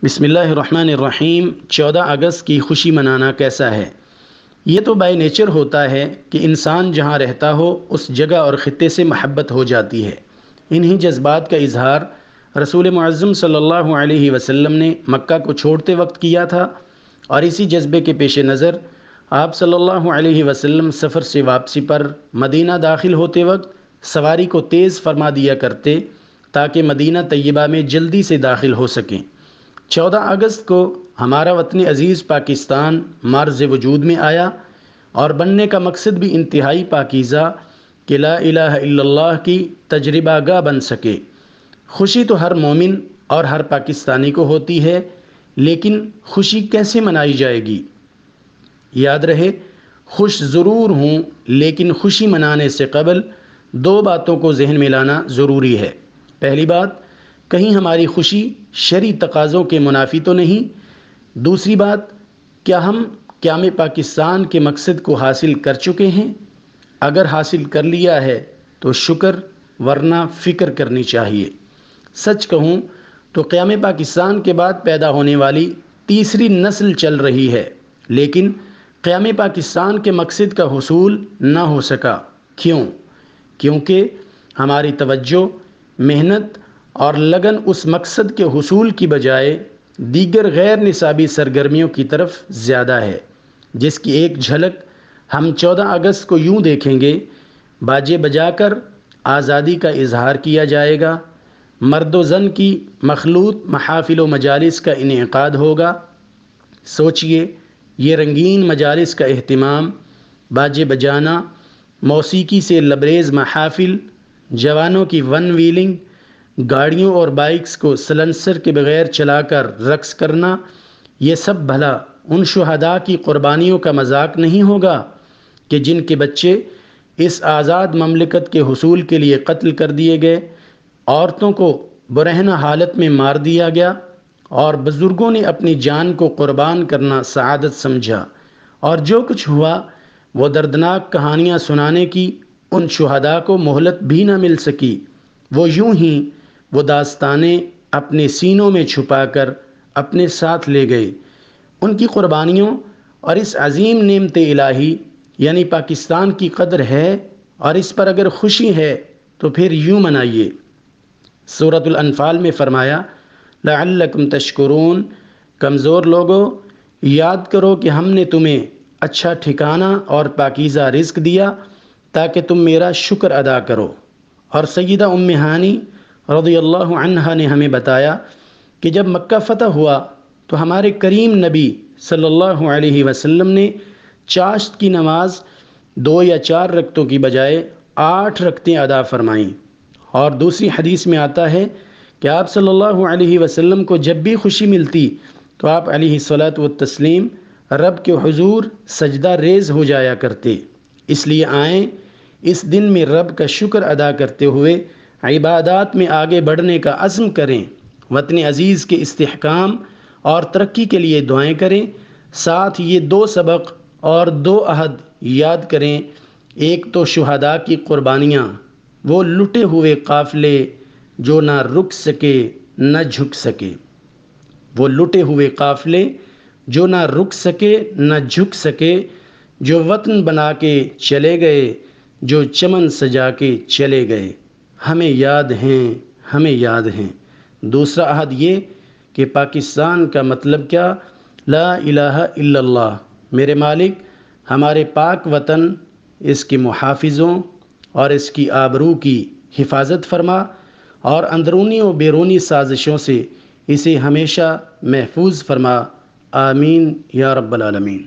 بسم اللہ الرحمن الرحیم۔ 14 اگست کی خوشی منانا کیسا ہے؟ یہ تو بائی نیچر ہوتا ہے کہ انسان جہاں رہتا ہو اس جگہ اور خطے سے محبت ہو جاتی ہے۔ انہی جذبات کا اظہار رسول معظم صلی اللہ علیہ وسلم نے مکہ کو چھوڑتے وقت کیا تھا، اور اسی جذبے کے پیش نظر آپ صلی اللہ علیہ وسلم سفر سے واپسی پر مدینہ داخل ہوتے وقت سواری کو تیز فرما دیا کرتے تاکہ مدینہ طیبہ میں جلدی سے داخل ہو سکیں۔ 14 اگست کو ہمارا وطن عزیز پاکستان معرض وجود میں آیا اور بننے کا مقصد بھی انتہائی پاکیزہ کہ لا الہ الا اللہ کی تجربہ گاہ بن سکے۔ خوشی تو ہر مومن اور ہر پاکستانی کو ہوتی ہے، لیکن خوشی کیسے منائی جائے گی؟ یاد رہے، خوش ضرور ہوں، لیکن خوشی منانے سے قبل 2 باتوں کو ذہن میں لانا ضروری ہے۔ پہلی بات، کہیں ہماری خوشی شرعی تقاضوں کے منافی تو نہیں؟ دوسری بات، کیا ہم قیام پاکستان کے مقصد کو حاصل کر چکے ہیں؟ اگر حاصل کر لیا ہے تو شکر، ورنہ فکر کرنی چاہیے۔ سچ کہوں تو قیام پاکستان کے بعد پیدا ہونے والی تیسری نسل چل رہی ہے، لیکن قیام پاکستان کے مقصد کا حصول نہ ہو سکا۔ کیوں؟ کیونکہ ہماری توجہ، محنت اور لگن اس مقصد کے حصول کی بجائے دیگر غیر نصابی سرگرمیوں کی طرف زیادہ ہے، جس کی ایک جھلک ہم 14 اگست کو یوں دیکھیں گے۔ باجے بجا کر آزادی کا اظہار کیا جائے گا، مرد و زن کی مخلوط محافل و مجالس کا انعقاد ہوگا۔ سوچئے، یہ رنگین مجالس کا اہتمام، باجے بجانا، موسیقی سے لبریز محافل، جوانوں کی ون ویلنگ، گاڑیوں اور بائکس کو سلنسر کے بغیر چلا کر رقص کرنا، یہ سب بھلا ان شہداء کی قربانیوں کا مذاق نہیں ہوگا کہ جن کے بچے اس آزاد مملکت کے حصول کے لیے قتل کر دیے گئے، عورتوں کو برہنہ حالت میں مار دیا گیا، اور بزرگوں نے اپنی جان کو قربان کرنا سعادت سمجھا، اور جو کچھ ہوا وہ دردناک کہانیاں سنانے کی ان شہداء کو مہلت بھی نہ مل سکی۔ وہ یوں ہی وہ داستانیں اپنے سینوں میں چھپا کر اپنے ساتھ لے گئے۔ ان کی قربانیوں اور اس عظیم نعمت الہی یعنی پاکستان کی قدر ہے، اور اس پر اگر خوشی ہے تو پھر یوں منائیے۔ سورۃ الانفال میں فرمایا، لعلکم تشکرون، کمزور لوگو یاد کرو کہ ہم نے تمہیں اچھا ٹھکانہ اور پاکیزہ رزق دیا تاکہ تم میرا شکر ادا کرو۔ اور سیدہ ام ہانی رضی اللہ عنہا نے ہمیں بتایا کہ جب مکہ فتح ہوا تو ہمارے کریم نبی صلی اللہ علیہ وسلم نے چاشت کی نماز 2 یا 4 رکعتوں کی بجائے 8 رکعتیں ادا فرمائیں، اور دوسری حدیث میں آتا ہے کہ آپ صلی اللہ علیہ وسلم کو جب بھی خوشی ملتی تو آپ علیہ الصلاۃ والتسلیم رب کے حضور سجدہ ریز ہو جایا کرتے۔ اس لیے آئیں اس دن میں رب کا شکر ادا کرتے ہوئے عبادات میں آگے بڑھنے کا عزم کریں، وطن عزیز کے استحکام اور ترقی کے لیے دعائیں کریں، ساتھ یہ 2 سبق اور 2 عہد یاد کریں۔ ایک تو شہداء کی قربانیاں، وہ لٹے ہوئے قافلے جو نہ رک سکے نہ جھک سکے، وہ لٹے ہوئے قافلے جو نہ رک سکے نہ جھک سکے، جو وطن بنا کے چلے گئے، جو چمن سجا کے چلے گئے، ہمیں یاد ہیں، ہمیں یاد ہیں۔ دوسرا عہد یہ کہ پاکستان کا مطلب کیا؟ لا الہ الا اللہ، میرے مالک ہمارے پاک وطن، اس کے محافظوں اور اس کی آبرو کی حفاظت فرما، اور اندرونی و بیرونی سازشوں سے اسے ہمیشہ محفوظ فرما۔ آمین یا رب العالمین۔